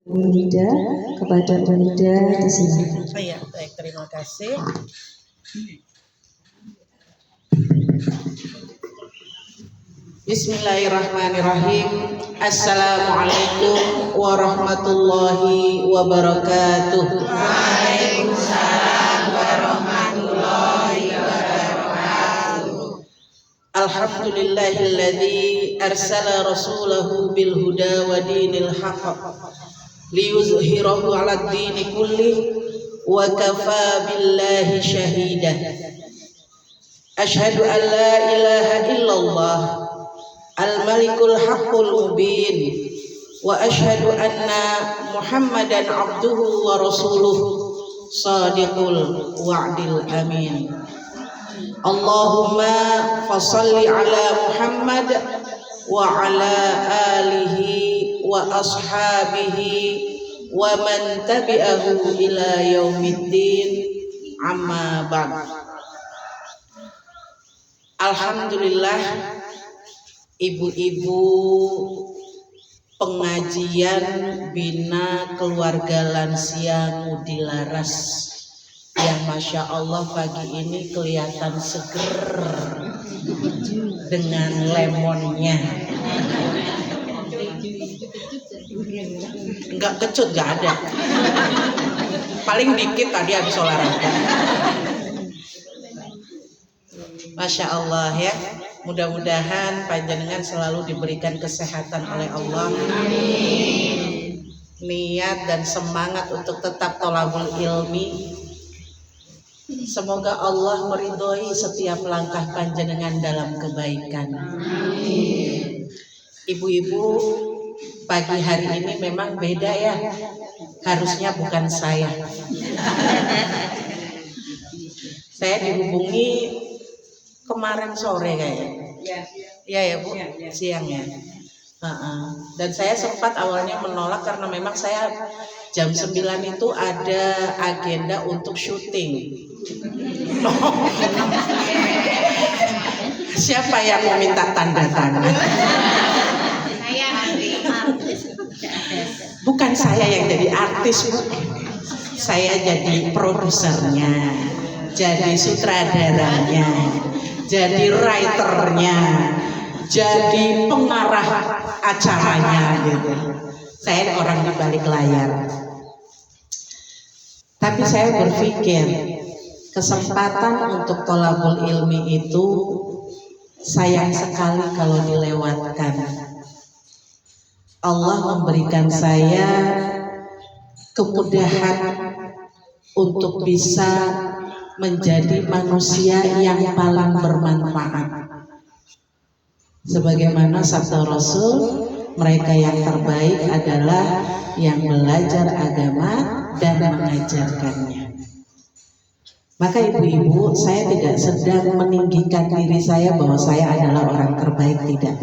Nida kepada Nida disilakan. Iya, baik, terima kasih. Bismillahirrahmanirrahim. Assalamualaikum warahmatullahi wabarakatuh. Waalaikumsalam warahmatullahi wabarakatuh. Alhamdulillahilladzi arsala rasulahu bil huda wa dinil haqq liyuzhirahu 'alad dini kulli wa kafa billahi shahida. Asyhadu an la ilaha illallah al-malikul haqqul mubin wa asyhadu anna Muhammadan abduhu wa rasuluhu sadiqul wa'dil amin. Allahumma fassalli ala Muhammad wa ala alihi wa ashabihi wa man tabi'ahu ila yaumiddin, amma ba'd. Alhamdulillah, ibu-ibu pengajian Bina Keluarga Lansia Ngudi Laras yang Masya Allah pagi ini kelihatan seger dengan lemonnya. Enggak kecut, enggak ada, paling dikit tadi habis olahraga. Masya Allah ya, mudah-mudahan panjenengan selalu diberikan kesehatan oleh Allah. Amin. Niat dan semangat untuk tetap thalabul ilmi. Semoga Allah meridhoi setiap langkah panjenengan dalam kebaikan. Amin. Ibu-ibu, pagi hari ini memang beda ya. Harusnya bukan saya. Saya dihubungi kemarin sore kayaknya. Iya ya Bu, siang ya. Dan saya sempat awalnya menolak karena memang saya jam 9 itu ada agenda untuk syuting. Siapa yang meminta tanda tangan? Saya artis. Bukan saya yang jadi artis, Bu. Saya jadi produsernya, jadi sutradaranya, jadi writernya, jadi pengarah acaranya gitu. Saya orang di balik layar. Tapi saya berpikir kesempatan untuk thalabul ilmi itu sayang sekali kalau dilewatkan. Allah memberikan saya kemudahan untuk bisa menjadi manusia yang paling bermanfaat. Sebagaimana sabda Rasul, mereka yang terbaik adalah yang belajar agama dan mengajarkannya. Maka ibu-ibu, saya tidak sedang meninggikan diri saya bahwa saya adalah orang terbaik, tidak.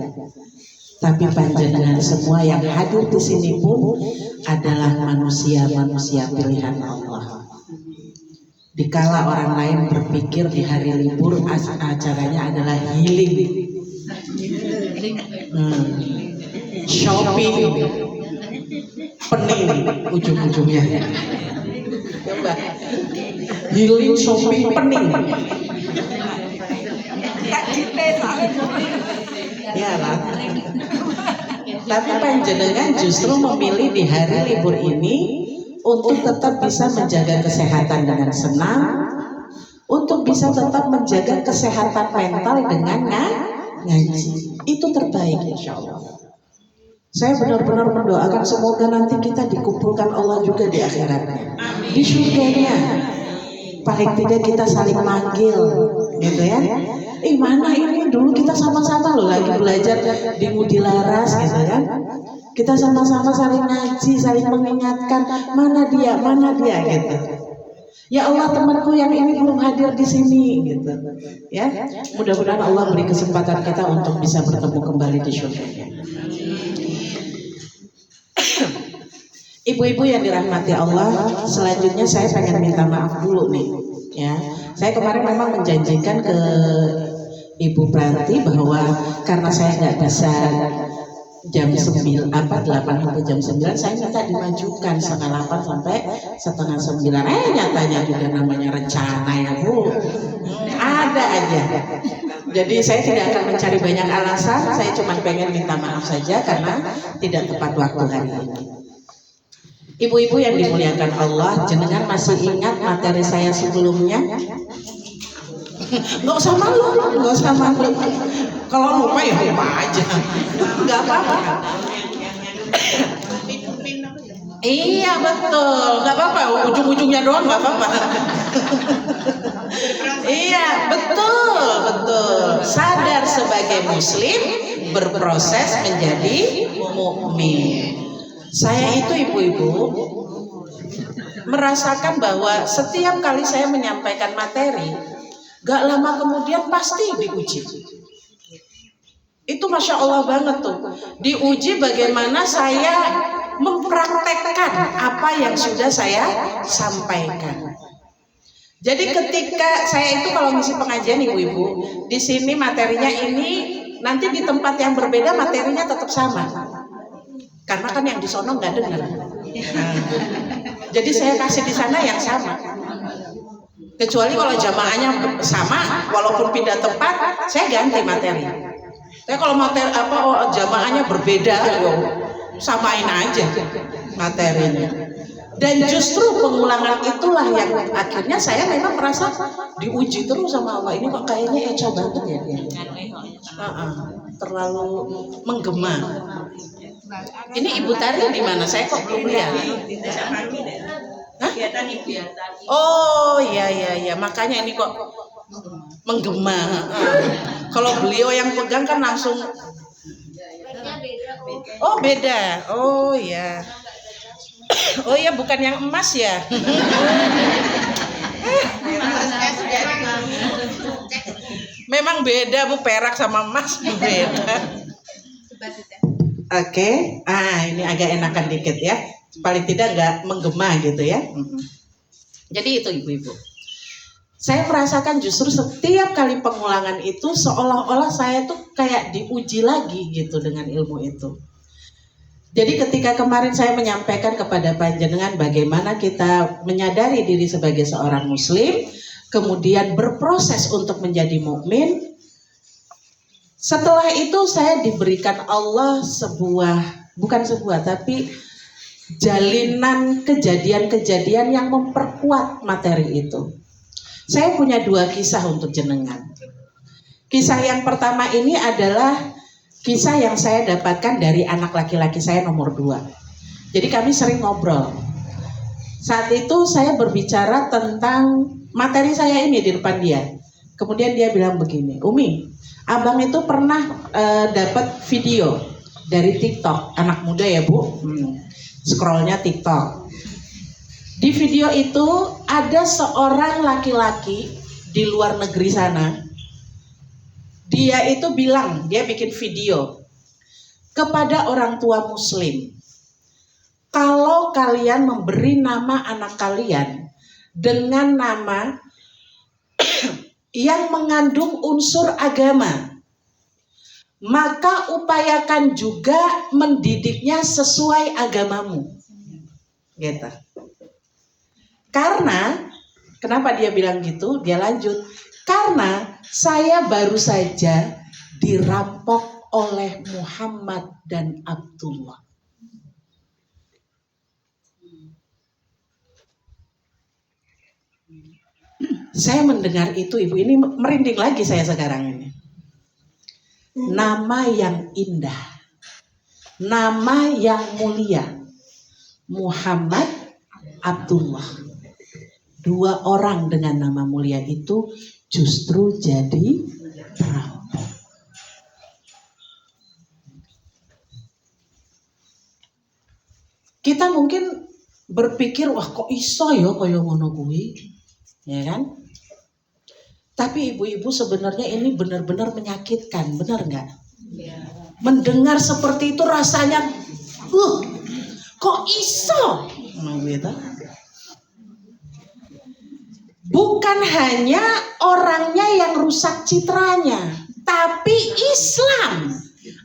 Tapi panjenengan semua yang hadir di sini pun adalah manusia-manusia pilihan Allah. Dikala orang lain berpikir di hari libur acaranya adalah healing, shopping, pening ujung-ujungnya. Coba healing, shopping, pening. Ya lah. Tapi panjenengan justru memilih di hari libur ini untuk tetap bisa menjaga kesehatan dengan senang, untuk bisa tetap menjaga kesehatan mental dengan ngaji. Itu terbaik insya Allah. Saya benar-benar mendoakan semoga nanti kita dikumpulkan Allah juga di akhiratnya, di surganya. Paling tidak kita saling manggil, gitu ya. Mana ini dulu kita sama-sama loh lagi belajar di Ngudi Laras, gitu kan. Kita sama-sama saling ngaji, saling mengingatkan mana dia gitu. Ya Allah, temanku yang ini belum hadir di sini gitu. Ya, mudah-mudahan Allah beri kesempatan kita untuk bisa bertemu kembali di surganya. Ibu-ibu yang dirahmati Allah, selanjutnya saya pengen minta maaf dulu nih, ya. Saya kemarin memang menjanjikan ke Ibu Pranti bahwa karena saya nggak bisa jam 9 8 sampai jam 9, saya minta dimajukan setengah 8 sampai setengah 9. Nyatanya juga namanya rencana ya Bu, ada aja. Jadi saya tidak akan mencari banyak alasan, saya cuma pengen minta maaf saja karena tidak tepat waktu hari ini. Ibu-ibu yang dimuliakan Allah, jenengan masih ingat materi saya sebelumnya? Nggak usah malu, nggak usah malu. Kalau lupa ya lupa aja, nggak apa-apa. Iya betul, nggak apa-apa. Ujung-ujungnya doang nggak apa-apa. Iya betul, betul. Sadar sebagai Muslim, berproses menjadi mukmin. Saya itu ibu-ibu merasakan bahwa setiap kali saya menyampaikan materi, gak lama kemudian pasti diuji. Itu Masya Allah banget tuh. Diuji bagaimana saya mempraktekkan apa yang sudah saya sampaikan. Jadi ketika saya itu kalau ngisi pengajian ibu-ibu, di sini materinya ini, nanti di tempat yang berbeda materinya tetap sama. Karena kan yang di sono nggak dengar. Jadi saya kasih di sana yang sama. Kecuali kalau jamaahnya sama, walaupun pindah tempat, saya ganti materi. Tapi kalau materi jamaahnya berbeda, samain aja materinya. Dan justru pengulangan itulah yang akhirnya saya memang merasa diuji terus sama Allah. Ini kok kayaknya eco banget ya dia. Terlalu menggema. Ini Ibu Tari di mana? Saya kok belum lihat. Hah? Oh iya, makanya ini kok menggema. Kalau beliau yang pegang kan langsung. Oh beda. Oh iya. Oh iya, bukan yang emas ya. Memang beda Bu, perak sama emas beda. Oke. Ini agak enakan dikit ya. Paling tidak nggak menggema gitu ya. Jadi itu ibu-ibu. Saya merasakan justru setiap kali pengulangan itu seolah-olah saya tuh kayak diuji lagi gitu dengan ilmu itu. Jadi ketika kemarin saya menyampaikan kepada panjenengan bagaimana kita menyadari diri sebagai seorang muslim, kemudian berproses untuk menjadi mukmin. Setelah itu saya diberikan Allah tapi jalinan kejadian-kejadian yang memperkuat materi itu. Saya punya 2 kisah untuk jenengan. Kisah yang pertama ini adalah kisah yang saya dapatkan dari anak laki-laki saya nomor 2. Jadi kami sering ngobrol. Saat itu saya berbicara tentang materi saya ini di depan dia. Kemudian dia bilang begini, Umi, abang itu pernah dapat video dari TikTok. Anak muda ya Bu, scrollnya TikTok. Di video itu ada seorang laki-laki di luar negeri sana. Dia itu bilang, dia bikin video kepada orang tua muslim. Kalau kalian memberi nama anak kalian dengan nama yang mengandung unsur agama, maka upayakan juga mendidiknya sesuai agamamu. Gitu. Karena, kenapa dia bilang gitu? Dia lanjut. Karena saya baru saja dirampok oleh Muhammad dan Abdullah. Saya mendengar itu ibu, ini merinding lagi saya sekarang ini. Nama yang indah, nama yang mulia, Muhammad, Abdullah. 2 orang dengan nama mulia itu justru jadi perampok. Kita mungkin berpikir, wah kok iso ya kaya ngono kuwi, ya kan? Tapi ibu-ibu sebenarnya ini benar-benar menyakitkan, benar nggak? Ya. Mendengar seperti itu rasanya, kok iso? Gitu. Bukan hanya orangnya yang rusak citranya, tapi Islam,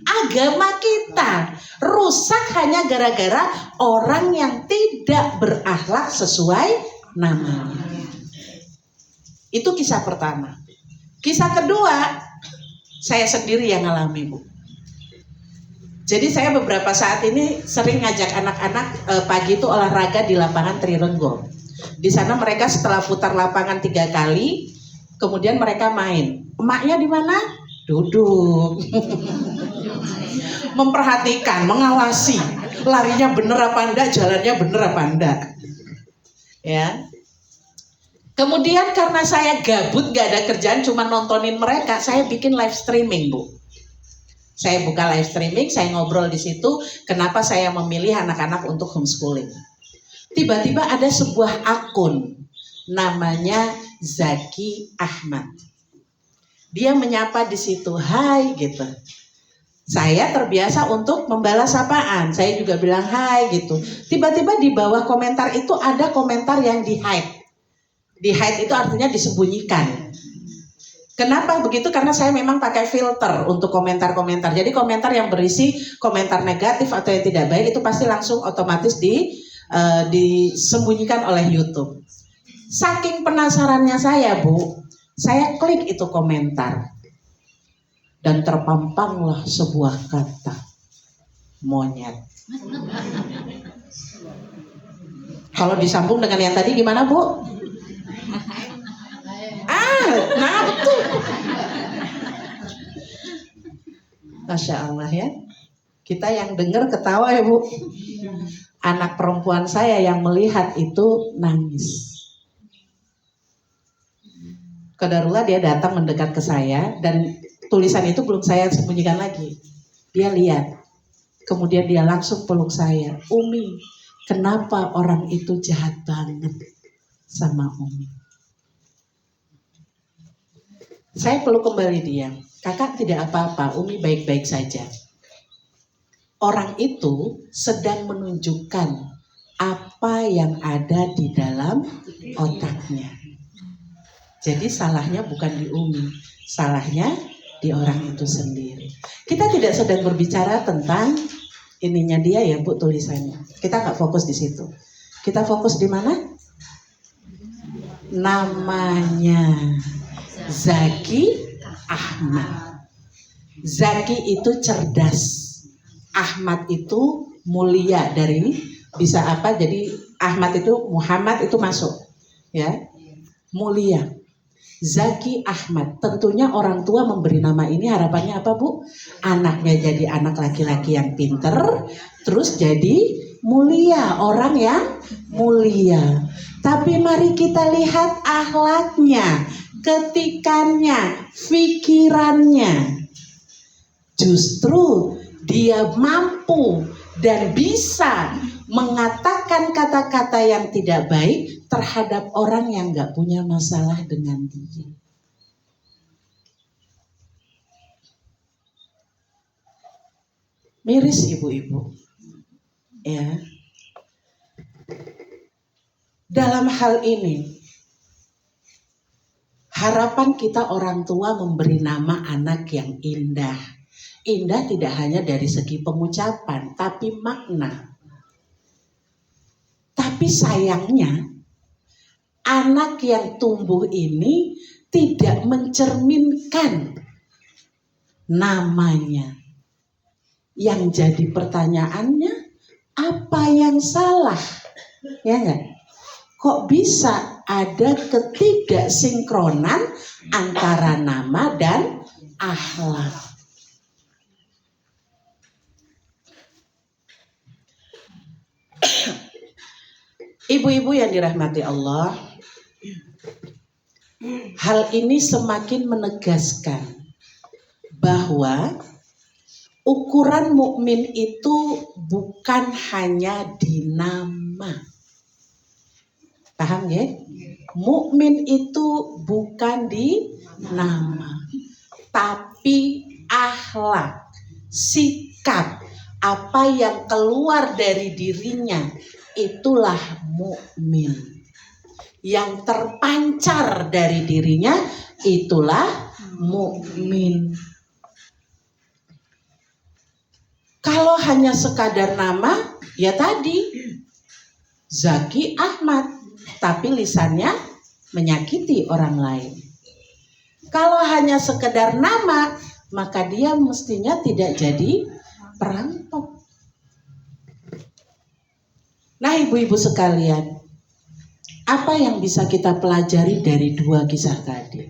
agama kita rusak hanya gara-gara orang yang tidak berakhlak sesuai namanya. Itu kisah pertama. Kisah kedua, saya sendiri yang ngalami, Bu. Jadi saya beberapa saat ini sering ngajak anak-anak pagi itu olahraga di lapangan Trirenggo. Di sana mereka setelah putar lapangan 3 kali, kemudian mereka main. Emaknya di mana? Duduk. Memperhatikan, mengawasi. Larinya bener apa enggak, jalannya bener apa enggak. Ya. Kemudian karena saya gabut, gak ada kerjaan, cuma nontonin mereka, saya bikin live streaming, Bu. Saya buka live streaming, saya ngobrol di situ. Kenapa saya memilih anak-anak untuk homeschooling? Tiba-tiba ada sebuah akun, namanya Zaki Ahmad. Dia menyapa di situ, hai gitu. Saya terbiasa untuk membalas sapaan. Saya juga bilang hai gitu. Tiba-tiba di bawah komentar itu ada komentar yang di-hide. Di-hide itu artinya disembunyikan. Kenapa begitu? Karena saya memang pakai filter untuk komentar-komentar. Jadi komentar yang berisi komentar negatif atau yang tidak baik itu pasti langsung otomatis disembunyikan oleh YouTube. Saking penasarannya saya, Bu, saya klik itu komentar. Dan terpampanglah sebuah kata, monyet. Kalau disambung dengan yang tadi gimana, Bu? Nah betul. Masya Allah ya. Kita yang dengar ketawa ya, Bu. Anak perempuan saya yang melihat itu nangis. Qadarullah dia datang mendekat ke saya dan tulisan itu belum saya sembunyikan lagi. Dia lihat. Kemudian dia langsung peluk saya. Umi, kenapa orang itu jahat banget sama Umi? Saya peluk kembali dia. Kakak tidak apa-apa, Umi baik-baik saja. Orang itu sedang menunjukkan apa yang ada di dalam otaknya. Jadi salahnya bukan di Umi, salahnya di orang itu sendiri. Kita tidak sedang berbicara tentang ininya dia ya, Bu, tulisannya. Kita nggak fokus di situ. Kita fokus di mana? Namanya Zaki Ahmad. Zaki itu cerdas. Ahmad itu mulia, dari bisa apa? Jadi Ahmad itu Muhammad itu masuk, ya, mulia. Zaki Ahmad. Tentunya orang tua memberi nama ini harapannya apa, Bu? Anaknya jadi anak laki-laki yang pinter, terus jadi mulia, orang yang mulia. Tapi mari kita lihat akhlaknya, ketikannya, pikirannya. Justru dia mampu dan bisa mengatakan kata-kata yang tidak baik terhadap orang yang gak punya masalah dengan dia. Miris ibu-ibu. Ya. Dalam hal ini, harapan kita orang tua memberi nama anak yang indah. Indah tidak hanya dari segi pengucapan, tapi makna. Tapi sayangnya, anak yang tumbuh ini tidak mencerminkan namanya. Yang jadi pertanyaannya, apa yang salah? Ya enggak? Kok bisa ada ketidaksinkronan antara nama dan akhlak? Ibu-ibu yang dirahmati Allah, hal ini semakin menegaskan bahwa ukuran mukmin itu bukan hanya di nama. Paham ya? Mukmin itu bukan di nama, tapi akhlak, sikap, apa yang keluar dari dirinya, itulah mukmin. Yang terpancar dari dirinya, itulah mukmin. Kalau hanya sekadar nama, ya tadi Zaki Ahmad, tapi lisannya menyakiti orang lain. Kalau hanya sekedar nama, maka dia mestinya tidak jadi perampok. Nah, ibu-ibu sekalian, apa yang bisa kita pelajari dari dua kisah tadi?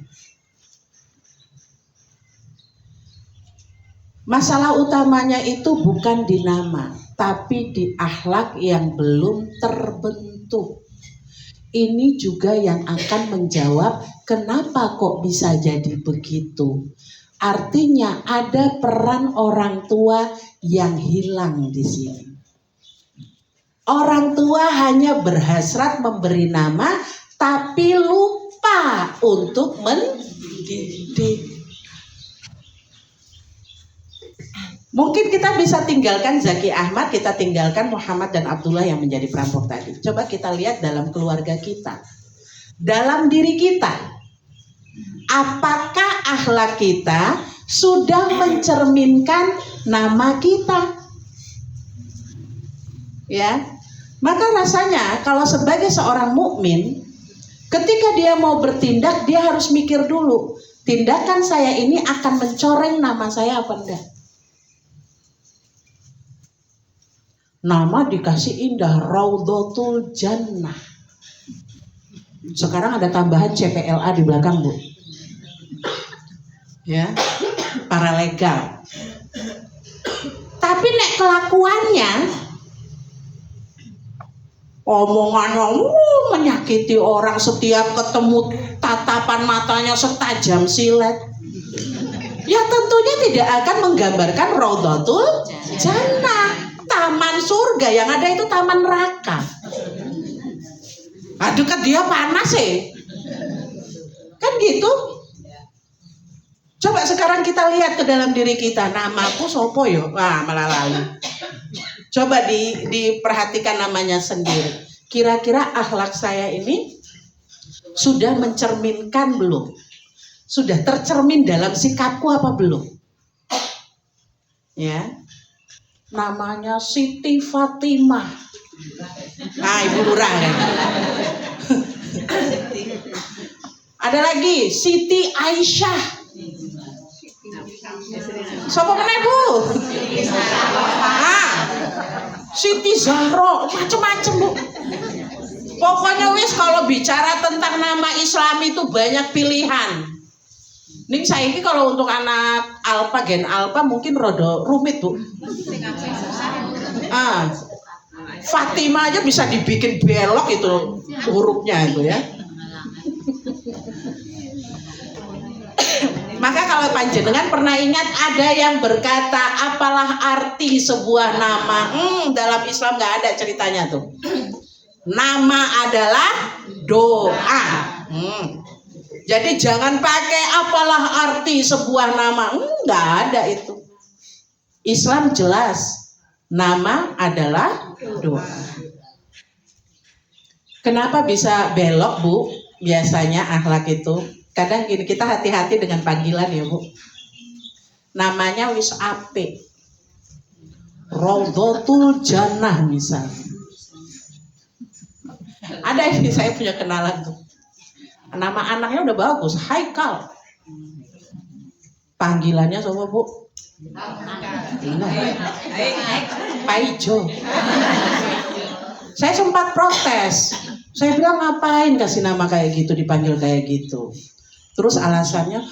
Masalah utamanya itu bukan di nama, tapi di akhlak yang belum terbentuk. Ini juga yang akan menjawab kenapa kok bisa jadi begitu. Artinya ada peran orang tua yang hilang di sini. Orang tua hanya berhasrat memberi nama, tapi lupa untuk mendidik. Mungkin kita bisa tinggalkan Zaki Ahmad, kita tinggalkan Muhammad dan Abdullah yang menjadi perampok tadi. Coba kita lihat dalam keluarga kita, dalam diri kita. Apakah akhlak kita sudah mencerminkan nama kita? Ya, maka rasanya kalau sebagai seorang mukmin, ketika dia mau bertindak, dia harus mikir dulu, tindakan saya ini akan mencoreng nama saya apa enggak? Nama dikasih indah, Raudhatul Jannah. Sekarang ada tambahan CPLA di belakang, Bu. Ya, paralegal. Tapi nek kelakuannya, omongannya menyakiti orang, setiap ketemu tatapan matanya setajam silet. Ya tentunya tidak akan menggambarkan Raudhatul Jannah. Taman surga, yang ada itu taman neraka. Aduh, kan dia panas kan gitu. Coba sekarang kita lihat ke dalam diri kita, namaku sopo yo, wah malah lalu. Coba diperhatikan namanya sendiri. Kira-kira akhlak saya ini sudah mencerminkan belum? Sudah tercermin dalam sikapku apa belum? Ya. Namanya Siti Fatimah. Nah, Ibu Lurah kan. Ada lagi Siti Aisyah. Siapa meneh, Bu? Siti Zahra, macam-macam, Bu. Pokoknya wis kalau bicara tentang nama Islam itu banyak pilihan. Ning saiki kalau untuk anak alfa, gen alfa mungkin rada rumit, Bu. Fatimah aja bisa dibikin belok itu hurufnya itu ya. Maka kalau panjenengan pernah ingat ada yang berkata, apalah arti sebuah nama? Dalam Islam nggak ada ceritanya tuh. Nama adalah doa. Jadi jangan pakai apalah arti sebuah nama. Nggak ada itu. Islam jelas. Nama adalah doa. Kenapa bisa belok, Bu? Biasanya akhlak itu. Kadang gini, kita hati-hati dengan panggilan ya, Bu. Namanya wis apik. Raudhatul Jannah misalnya. Ada ini, saya punya kenalan tuh. Nama anaknya udah bagus, Haikal. Panggilannya sama, Bu? Paijo. Saya sempat protes. Saya bilang ngapain kasih nama kayak gitu, dipanggil kayak gitu. Terus alasannya,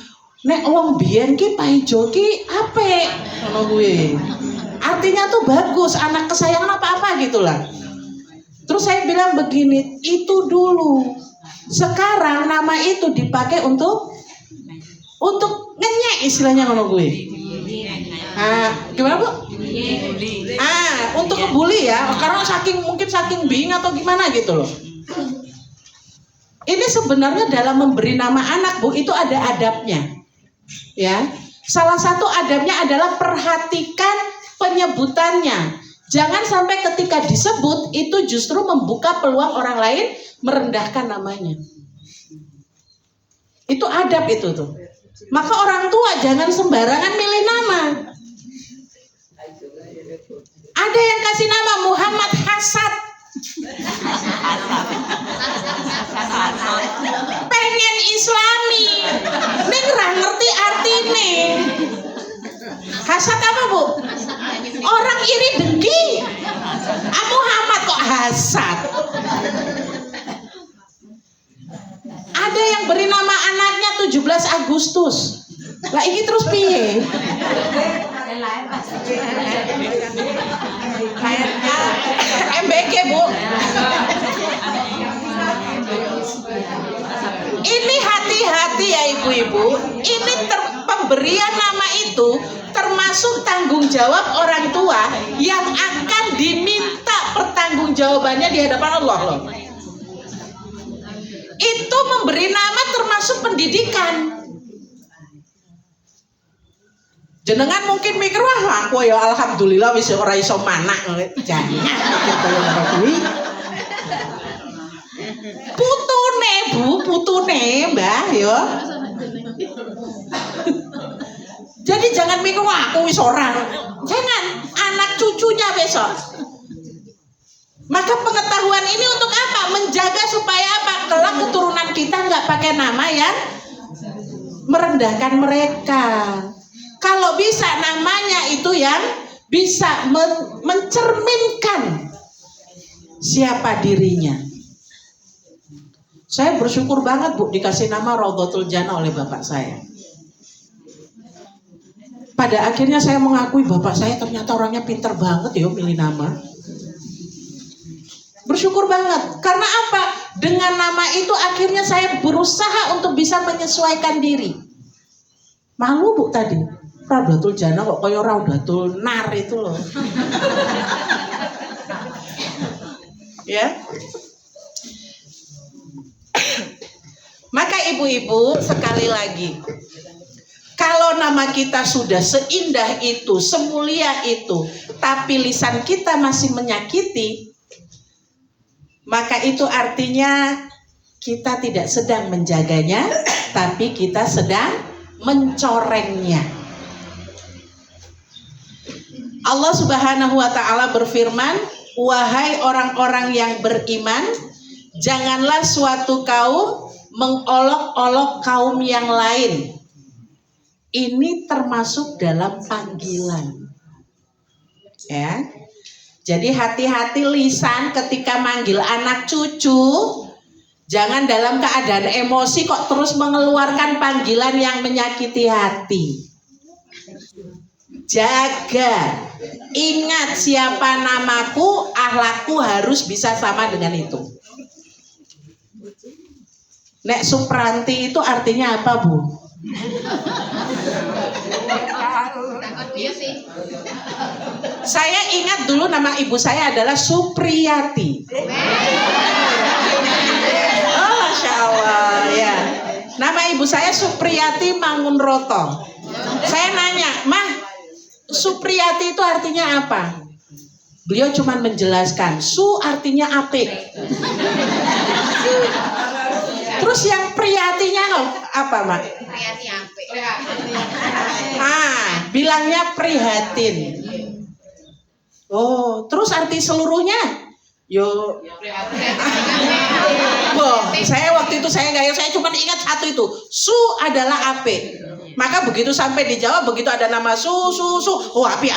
nek wong biyen ki Paijo ki apik ngono kuwi. Artinya tuh bagus, anak kesayangan apa-apa gitulah. Terus saya bilang begini, itu dulu. Sekarang nama itu dipakai untuk ngenyek istilahnya ngono kuwi. Gimana, Bu? Untuk ngebully ya, karena mungkin saking bingung atau gimana gitu loh. Ini sebenarnya dalam memberi nama anak, Bu, itu ada adabnya. Ya. Salah satu adabnya adalah perhatikan penyebutannya. Jangan sampai ketika disebut itu justru membuka peluang orang lain merendahkan namanya. Itu adab itu tuh. Maka orang tua jangan sembarangan milih nama. Ada yang kasih nama Muhammad Hasad. Pengen islami. Ini nggak ngerti artinya. Hasad apa, Bu? Orang iri dengki. Muhammad kok hasad. Ada yang beri nama anaknya 17 Agustus. Lah ini terus piye? MBK, Bu. Ini hati-hati ya ibu-ibu. Ini pemberian nama itu termasuk tanggung jawab orang tua yang akan diminta pertanggungjawabannya di hadapan Allah loh. Itu memberi nama termasuk pendidikan. Jenengan mungkin mikir, wah aku ya alhamdulillah wis ora iso manak. Jangan putune, Bu, putune, Mbah ya. Jadi jangan mikir wah aku wis ora. Jangan, anak cucunya besok. Maka pengetahuan ini untuk apa? Menjaga supaya apa? Kelak keturunan kita nggak pakai nama yang merendahkan mereka. Kalau bisa namanya itu yang bisa mencerminkan siapa dirinya. Saya bersyukur banget, Bu, dikasih nama Raudhatul Jannah oleh bapak saya. Pada akhirnya saya mengakui bapak saya ternyata orangnya pintar banget ya milih nama. Bersyukur banget. Karena apa? Dengan nama itu akhirnya saya berusaha untuk bisa menyesuaikan diri. Malu, Bu, tadi. Raudhatul Jannah kok kaya Raudhatul Nar itu loh. Ya. Maka ibu-ibu sekali lagi, kalau nama kita sudah seindah itu, semulia itu, tapi lisan kita masih menyakiti, maka itu artinya kita tidak sedang menjaganya, tapi kita sedang mencorengnya. Allah Subhanahu wa ta'ala berfirman, wahai orang-orang yang beriman, janganlah suatu kaum mengolok-olok kaum yang lain. Ini termasuk dalam panggilan. Ya. Jadi hati-hati lisan ketika manggil anak cucu. Jangan dalam keadaan emosi kok terus mengeluarkan panggilan yang menyakiti hati. Jaga, ingat siapa namaku, akhlakku harus bisa sama dengan itu. Nek Supranti itu artinya apa, Bu? Saya ingat dulu nama ibu saya adalah Supriyati. Oh, Masya Allah ya. Nama ibu saya Supriyati Mangunroto. Saya nanya, Mah, Supriyati itu artinya apa? Beliau cuma menjelaskan, Su artinya apik. Terus yang Priyatinya loh, apa, Mak? Priyati apik. Bilangnya prihatin. Oh, terus arti seluruhnya? Yo. Saya waktu itu saya cuma ingat satu itu. Su adalah apik. Maka begitu sampai dijawab, begitu ada nama Su. Oh, api.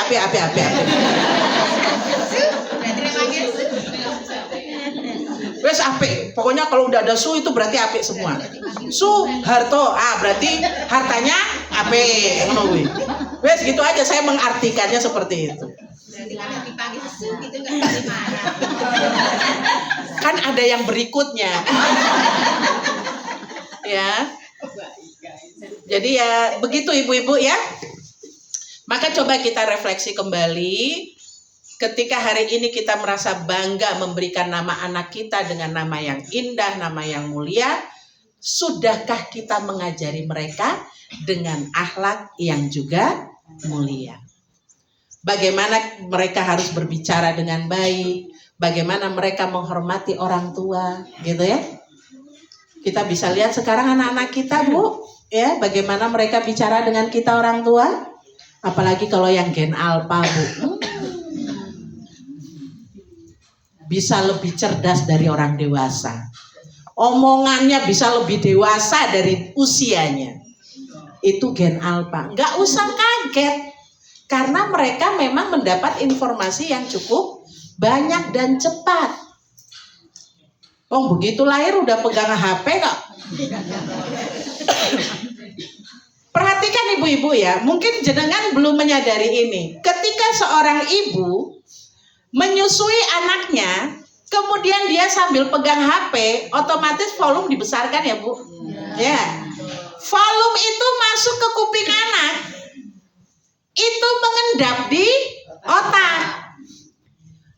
Wes apik. Pokoknya kalau udah ada Su itu berarti apik semua. Su harto, berarti hartanya apik. Wes gitu aja saya mengartikannya seperti itu. Berarti kalau dipanggil Su gitu nggak bisa marah. Kan ada yang berikutnya. Ya. Jadi ya begitu ibu-ibu ya. Maka coba kita refleksi kembali. Ketika hari ini kita merasa bangga memberikan nama anak kita dengan nama yang indah, nama yang mulia, sudahkah kita mengajari mereka dengan akhlak yang juga mulia? Bagaimana mereka harus berbicara dengan baik, bagaimana mereka menghormati orang tua, gitu ya. Kita bisa lihat sekarang anak-anak kita, Bu, ya, bagaimana mereka bicara dengan kita orang tua, apalagi kalau yang gen alpha, Bu. bisa lebih cerdas dari orang dewasa. Omongannya bisa lebih dewasa dari usianya. Itu gen alpha. Nggak usah kaget. Karena mereka memang mendapat informasi yang cukup banyak dan cepat. Oh, begitu lahir udah pegang HP kok. Perhatikan ibu-ibu ya, mungkin jenengan belum menyadari ini. Ketika seorang ibu menyusui anaknya, kemudian dia sambil pegang HP, otomatis volume dibesarkan ya Bu? Ya. Volume itu masuk ke kuping anak, itu mengendap di otak.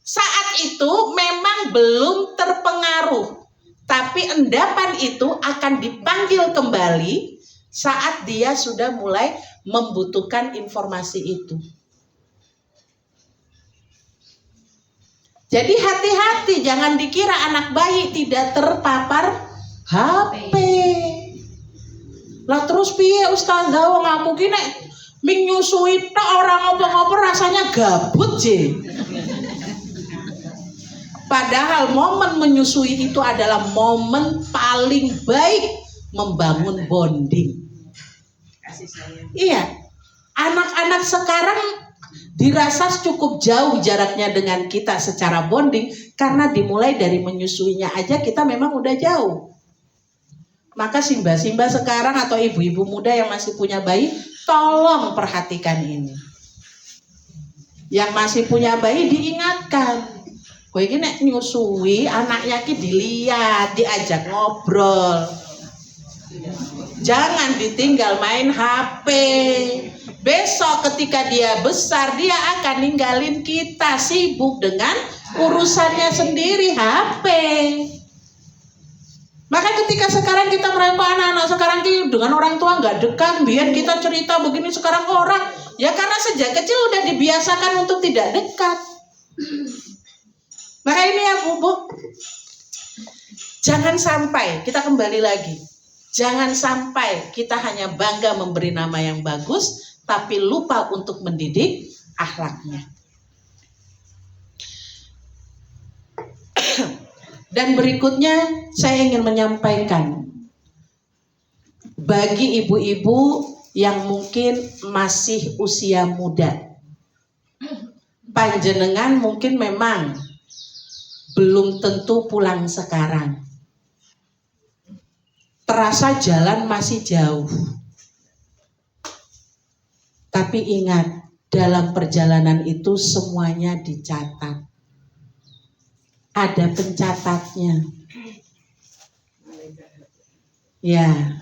Saat itu memang belum terpengaruh, tapi endapan itu akan dipanggil kembali saat dia sudah mulai membutuhkan informasi itu. Jadi hati-hati, jangan dikira anak bayi tidak terpapar HP. Lah terus piye Ustazah, wong aku ki nek ming nyusui tok ora ngopo-ngopo rasanya gabut je. Padahal momen menyusui itu adalah momen paling baik membangun bonding. Iya, anak-anak sekarang dirasa cukup jauh jaraknya dengan kita secara bonding karena dimulai dari menyusuinya aja kita memang udah jauh. Maka simba-simba sekarang atau ibu-ibu muda yang masih punya bayi, tolong perhatikan ini. Yang masih punya bayi diingatkan, kowe iki nek nyusui anaknya ki dilihat, diajak ngobrol. Jangan ditinggal main HP. Besok ketika dia besar, dia akan ninggalin kita sibuk dengan urusannya sendiri, HP. Maka ketika sekarang kita merempa anak-anak sekarang dengan orang tua nggak dekat, biar kita cerita begini sekarang orang, ya karena sejak kecil udah dibiasakan untuk tidak dekat. Maka ini ya Bu, jangan sampai kita kembali lagi, jangan sampai kita hanya bangga memberi nama yang bagus, tapi lupa untuk mendidik akhlaknya. Dan berikutnya saya ingin menyampaikan bagi ibu-ibu yang mungkin masih usia muda, panjenengan mungkin memang belum tentu pulang sekarang. Terasa jalan masih jauh. Tapi ingat, dalam perjalanan itu semuanya dicatat. Ada pencatatnya. Ya.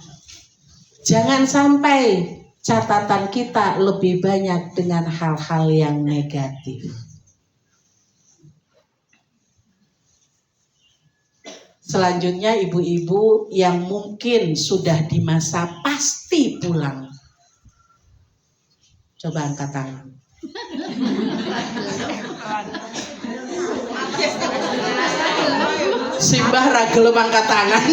Jangan sampai catatan kita lebih banyak dengan hal-hal yang negatif. Selanjutnya ibu-ibu yang mungkin sudah di masa pasti pulang. Coba angkat tangan. Simbah ragel angkat tangan.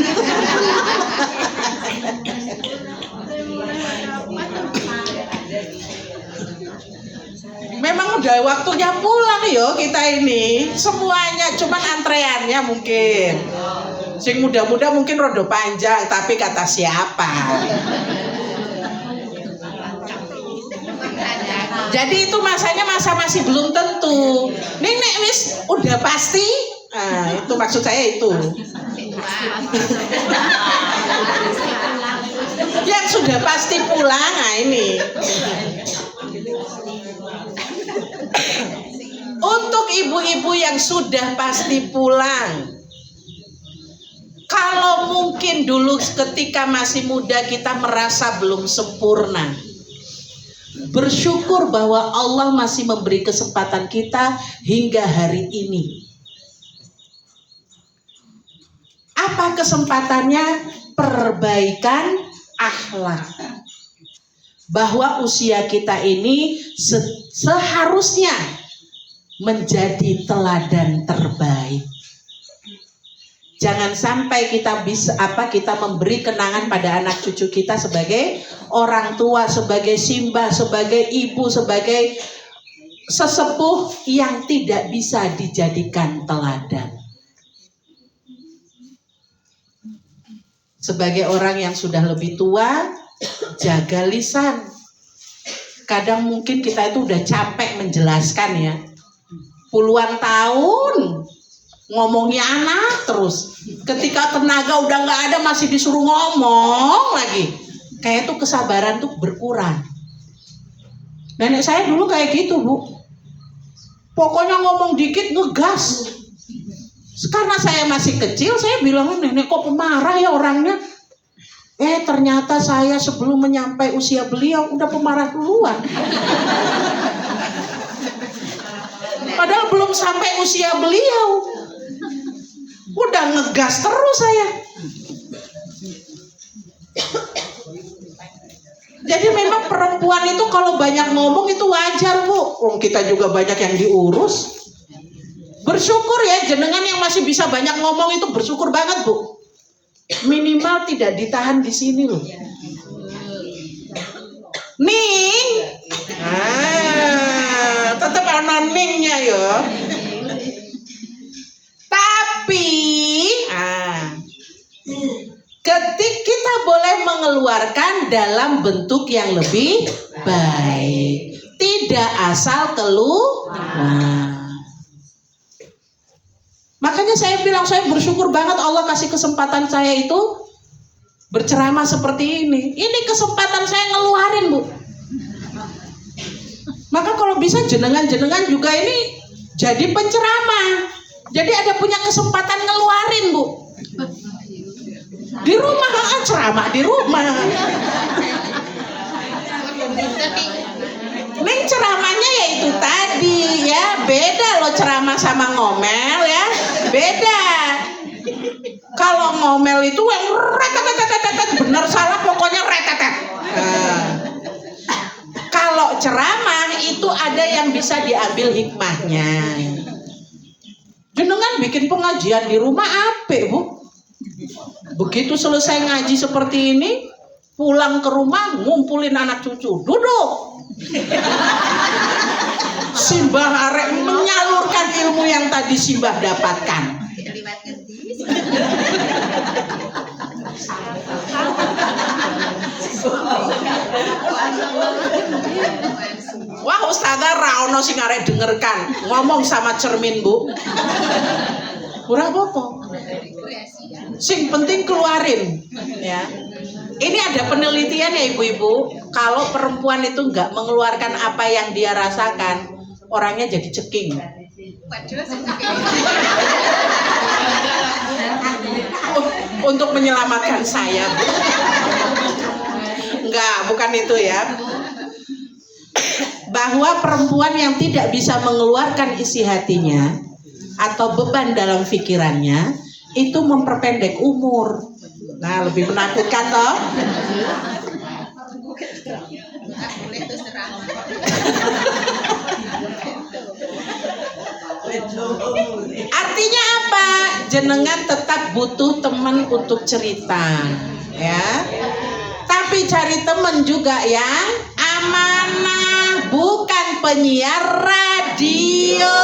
Memang udah waktunya pulang yo kita ini. Semuanya cuman antreannya mungkin. Sing muda-muda mungkin rodo panjang, tapi kata siapa? Jadi itu masanya masa masih belum tentu. Ning nek wis udah pasti, nah itu maksud saya itu. Yang sudah pasti pulang, nah ini. Untuk ibu-ibu yang sudah pasti pulang, kalau mungkin dulu ketika masih muda kita merasa belum sempurna, bersyukur bahwa Allah masih memberi kesempatan kita hingga hari ini. Apa kesempatannya? Perbaikan akhlak. Bahwa usia kita ini seharusnya menjadi teladan terbaik. Jangan sampai kita memberi kenangan pada anak cucu kita sebagai orang tua, sebagai simbah, sebagai ibu, sebagai sesepuh yang tidak bisa dijadikan teladan. Sebagai orang yang sudah lebih tua, jaga lisan. Kadang mungkin kita itu udah capek menjelaskan ya. Puluhan tahun ngomongnya anak terus. Ketika tenaga udah nggak ada masih disuruh ngomong lagi. Kayak itu kesabaran tuh berkurang. Nenek saya dulu kayak gitu, Bu. Pokoknya ngomong dikit ngegas. Karena saya masih kecil, saya bilang, nenek kok pemarah ya orangnya. Ternyata saya sebelum menyampai usia beliau udah pemarah duluan. Padahal belum sampai usia beliau. Udah ngegas terus saya. Jadi memang perempuan itu kalau banyak ngomong itu wajar, Bu. Kita juga banyak yang diurus. Bersyukur ya, jenengan yang masih bisa banyak ngomong itu bersyukur banget, Bu. Minimal tidak ditahan di sini loh. Ning, tetap ada ningnya ya. Tapi, ketika kita boleh mengeluarkan dalam bentuk yang lebih baik, tidak asal keluar. Makanya saya bilang saya bersyukur banget Allah kasih kesempatan saya itu berceramah seperti ini. Ini kesempatan saya ngeluarin, Bu. Maka kalau bisa jenengan-jenengan juga ini jadi penceramah. Jadi ada punya kesempatan ngeluarin, Bu. Di rumah ceramah di rumah. Ning ceramahnya ya itu tadi ya, beda loh ceramah sama ngomel ya, beda. Kalau ngomel itu yang retetetetetet, bener salah pokoknya retetet. Kalau ceramah itu ada yang bisa diambil hikmahnya. Jenengan bikin pengajian di rumah apik, Bu. Begitu selesai ngaji seperti ini, pulang ke rumah ngumpulin anak cucu, duduk. Simbah arek menyalurkan ilmu yang tadi Simbah dapatkan. Wah, ustazah ra ono sing arek dengerkan, ngomong sama cermin, Bu. Ora apa-apa. Sing penting keluarin, ya. Ini ada penelitian ya ibu-ibu, kalau perempuan itu nggak mengeluarkan apa yang dia rasakan, orangnya jadi ceking. Untuk menyelamatkan saya, Bu. Enggak, bukan itu ya. Bahwa perempuan yang tidak bisa mengeluarkan isi hatinya atau beban dalam pikirannya itu memperpendek umur. Nah, lebih menakutkan toh. Artinya apa? Jenengan tetap butuh teman untuk cerita, ya. Tapi cari teman juga yang amanah, bukan penyiar radio.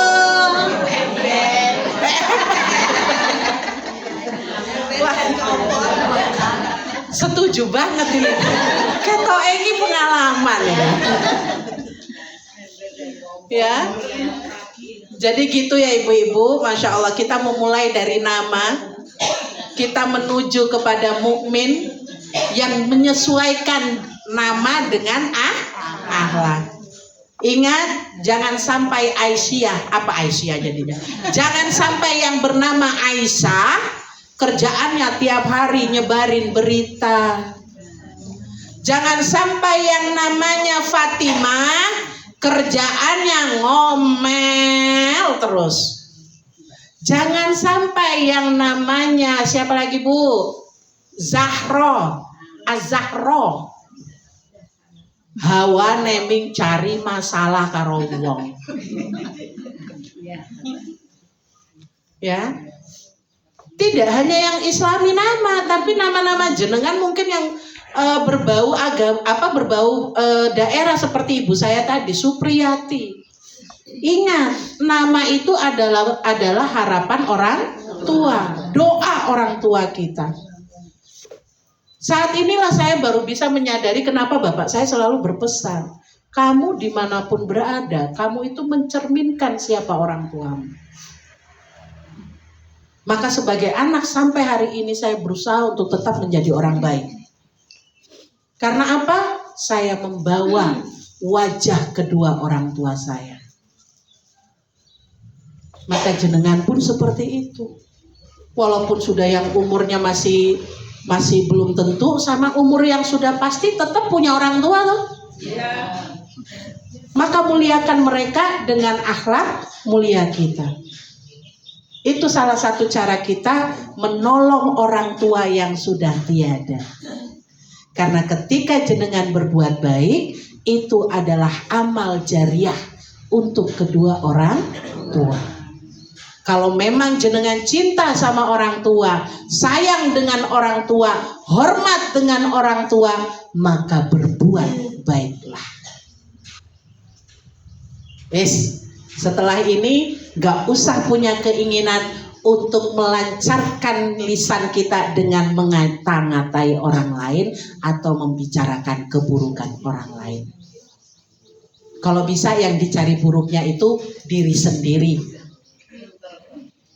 Setuju banget ini. Ketok ini pengalaman ya. Jadi gitu ya ibu-ibu, Masya Allah kita memulai dari nama, kita menuju kepada mukmin yang menyesuaikan nama dengan akhlak. Ingat, jangan sampai Aisyah, apa Aisyah jadinya? Jangan sampai yang bernama Aisyah kerjaannya tiap hari nyebarin berita. Jangan sampai yang namanya Fatimah kerjaannya ngomel terus. Jangan sampai yang namanya siapa lagi, Bu? Zahra, Az-Zahra. Hawa neming cari masalah karo wong. Ya. Tidak hanya yang Islami nama, tapi nama-nama jenengan mungkin yang berbau agama, berbau daerah seperti ibu saya tadi, Supriyati. Ingat, nama itu adalah harapan orang tua, doa orang tua kita. Saat inilah saya baru bisa menyadari kenapa bapak saya selalu berpesan, kamu dimanapun berada, kamu itu mencerminkan siapa orang tuamu. Maka sebagai anak sampai hari ini saya berusaha untuk tetap menjadi orang baik. Karena apa? Saya membawa wajah kedua orang tua saya. Maka jenengan pun seperti itu. Walaupun sudah yang umurnya masih belum tentu, sama umur yang sudah pasti tetap punya orang tua loh. Ya. Maka muliakan mereka dengan akhlak mulia kita. Itu salah satu cara kita menolong orang tua yang sudah tiada. Karena ketika jenengan berbuat baik, itu adalah amal jariah untuk kedua orang tua. Kalau memang jenengan cinta sama orang tua, sayang dengan orang tua, hormat dengan orang tua, maka berbuat baiklah. Setelah ini gak usah punya keinginan untuk melancarkan lisan kita dengan mengata-ngatai orang lain atau membicarakan keburukan orang lain. Kalau bisa yang dicari buruknya itu diri sendiri.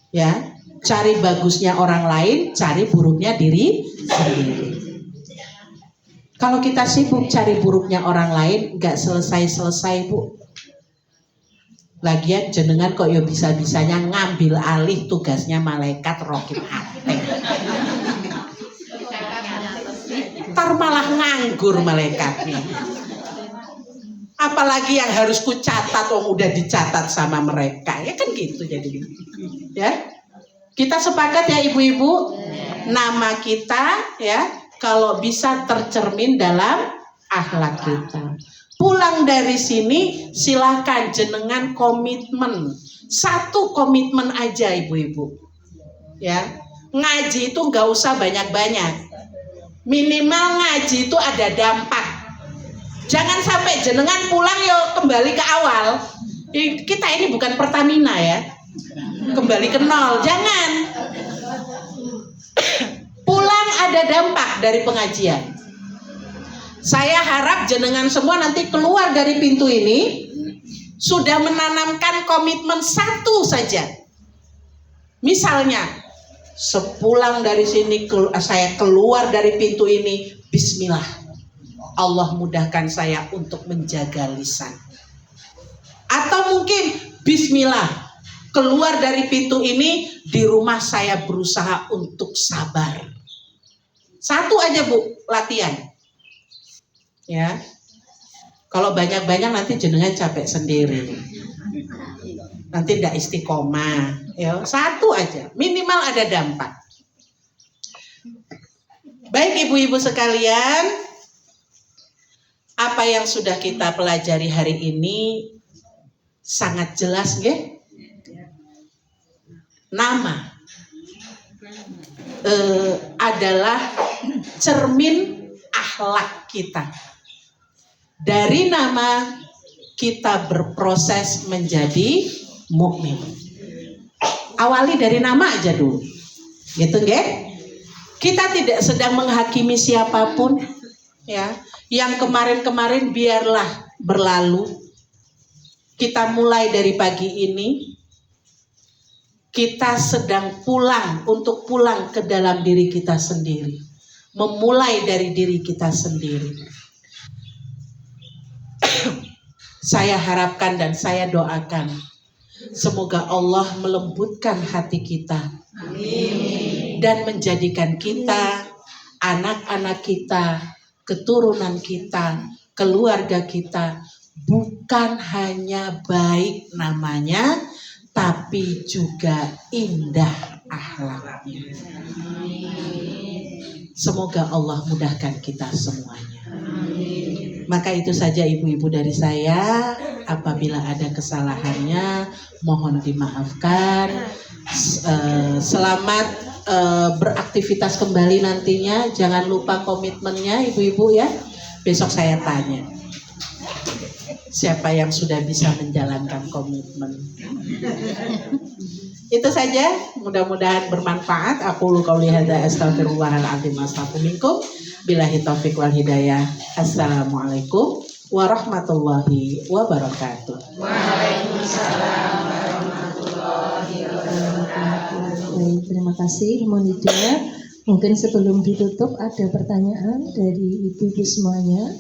Ya, cari bagusnya orang lain, cari buruknya diri sendiri. Kalau kita sibuk cari buruknya orang lain, gak selesai-selesai, Bu. Lagian jenengan kok ya bisa-bisanya ngambil alih tugasnya malaikat rokib ateng. Ntar malah nganggur malaikatnya. Apalagi yang harus ku catat, udah dicatat sama mereka. Ya kan gitu jadi. Ya. Kita sepakat ya ibu-ibu, nama kita ya kalau bisa tercermin dalam akhlak kita. Pulang dari sini silakan jenengan komitmen. Satu komitmen aja ibu-ibu. Ya. Ngaji itu nggak usah banyak-banyak. Minimal ngaji itu ada dampak. Jangan sampai jenengan pulang yo kembali ke awal. Kita ini bukan Pertamina ya. Kembali ke nol, jangan. Pulang ada dampak dari pengajian. Saya harap jenengan semua nanti keluar dari pintu ini sudah menanamkan komitmen satu saja. Misalnya, sepulang dari sini saya keluar dari pintu ini, bismillah. Allah mudahkan saya untuk menjaga lisan. Atau mungkin bismillah, keluar dari pintu ini di rumah saya berusaha untuk sabar. Satu aja Bu, latihan. Ya. Kalau banyak-banyak nanti jenengan capek sendiri. Nanti tidak istiqomah. Ya, satu aja, minimal ada dampak. Baik ibu-ibu sekalian, apa yang sudah kita pelajari hari ini sangat jelas nggih? Nama adalah cermin akhlak kita. Dari nama kita berproses menjadi mukmin. Awali dari nama aja dulu. Gitu nggih? Kita tidak sedang menghakimi siapapun ya. Yang kemarin-kemarin biarlah berlalu. Kita mulai dari pagi ini. Kita sedang untuk pulang ke dalam diri kita sendiri. Memulai dari diri kita sendiri. Saya harapkan dan saya doakan. Semoga Allah melembutkan hati kita. Amin. Dan menjadikan kita, anak-anak kita, keturunan kita, keluarga kita bukan hanya baik namanya, tapi juga indah akhlaknya. Semoga Allah mudahkan kita semuanya. Maka itu saja ibu-ibu dari saya. Apabila ada kesalahannya mohon dimaafkan. Selamat beraktivitas kembali nantinya. Jangan lupa komitmennya ibu-ibu ya. Besok saya tanya. siapa yang sudah bisa menjalankan komitmen. Itu saja, mudah-mudahan bermanfaat. Aku qouli hadza astaghfirullahaladzim astaghfirullahaladzim. Billahi taufiq wal hidayah. Assalamualaikum warahmatullahi wabarakatuh. Baik, terima kasih Monida. Mungkin sebelum ditutup ada pertanyaan dari ibu-ibu semuanya.